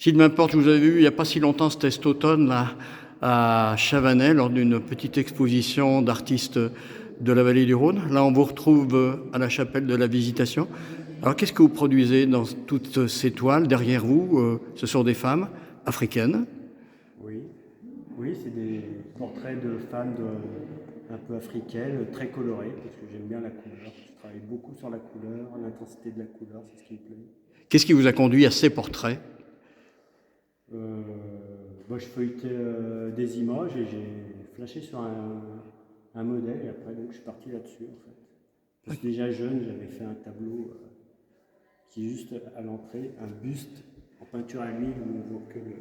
Sylvain Porte, je vous avais vu il n'y a pas si longtemps, c'était cet automne là, à Chavanais, lors d'une petite exposition d'artistes de la vallée du Rhône. Là, on vous retrouve à la chapelle de la Visitation. Alors, qu'est-ce que vous produisez dans toutes ces toiles derrière vous? Ce sont des femmes africaines. Oui, oui, c'est des portraits de femmes un peu africaines, très colorées, parce que j'aime bien la couleur. Je travaille beaucoup sur la couleur, l'intensité de la couleur, c'est ce qui me plaît. Qu'est-ce qui vous a conduit à ces portraits? Euh, je feuilletais des images et j'ai flashé sur un modèle et après donc je suis parti là-dessus en fait. Parce que déjà jeune, j'avais fait un tableau qui est juste à l'entrée, un buste en peinture à l'huile où on voit que le.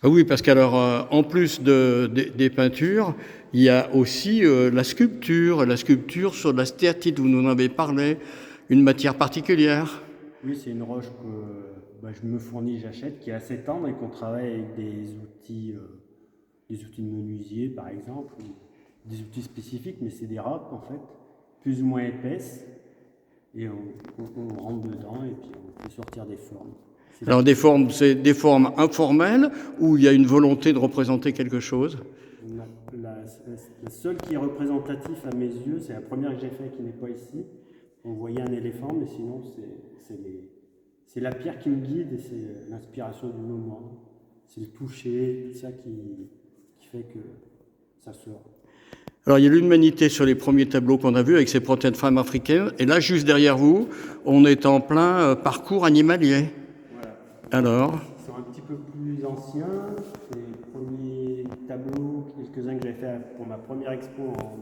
Ah oui, parce qu'alors, en plus des peintures, il y a aussi la sculpture sur la stéatite, vous nous en avez parlé, une matière particulière. Oui, c'est une roche que je me fournis, j'achète, qui est assez tendre et qu'on travaille avec des outils de menuisier par exemple, ou des outils spécifiques, mais c'est des râpes en fait, plus ou moins épaisses, et on rentre dedans et puis on peut sortir des formes. Alors des formes, c'est des formes informelles où il y a une volonté de représenter quelque chose. La seule qui est représentative à mes yeux, c'est la première que j'ai faite qui n'est pas ici. On voyait un éléphant, mais sinon c'est la pierre qui me guide et c'est l'inspiration du moment. C'est le toucher, tout ça qui fait que ça sort. Alors il y a l'humanité sur les premiers tableaux qu'on a vus avec ces portraits de femmes africaines. Et là, juste derrière vous, on est en plein parcours animalier. Voilà. Alors, Ils sont un petit peu plus anciens. C'est les premiers tableaux, quelques-uns que j'avais fait pour ma première expo en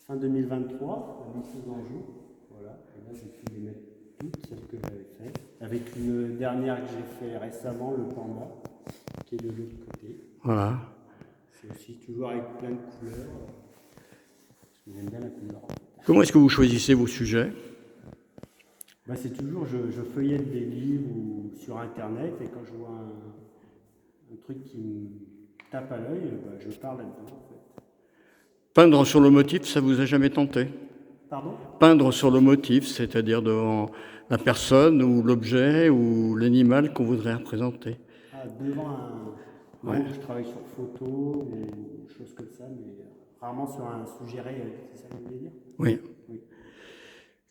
fin 2023, à Lycée d'Anjou. Voilà. Et là, j'ai pu les mettre toutes celles que j'avais faites. Avec une dernière que j'ai fait récemment, le panda, qui est de l'autre côté. voilà. C'est aussi toujours avec plein de couleurs. Parce que j'aime bien la couleur. Comment est-ce que vous choisissez vos sujets? C'est toujours, je feuillette des livres ou sur internet et quand je vois un truc qui me tape à l'œil, je pars là-dedans en fait. Peindre sur le motif, ça vous a jamais tenté? Pardon? Peindre sur le motif, c'est-à-dire devant la personne ou l'objet ou l'animal qu'on voudrait représenter. Ah, devant un. Non, Ouais. je travaille sur photo ou choses comme ça, mais rarement sur un sujet réel, c'est ça que vous voulez dire? Oui. Oui.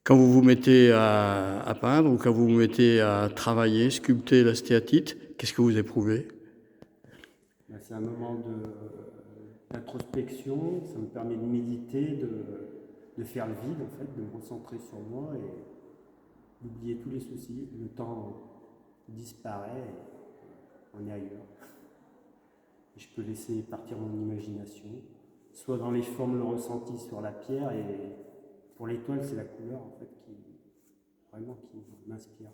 Quand vous vous mettez à peindre ou quand vous vous mettez à travailler, sculpter la stéatite, qu'est-ce que vous éprouvez? C'est un moment d'introspection, ça me permet de méditer, de faire le vide en fait, de me concentrer sur moi et d'oublier tous les soucis. Le temps disparaît et on est ailleurs. Et je peux laisser partir mon imagination, soit dans les formes, le ressenti sur la pierre, et pour l'étoile, c'est la couleur en fait qui m'inspire.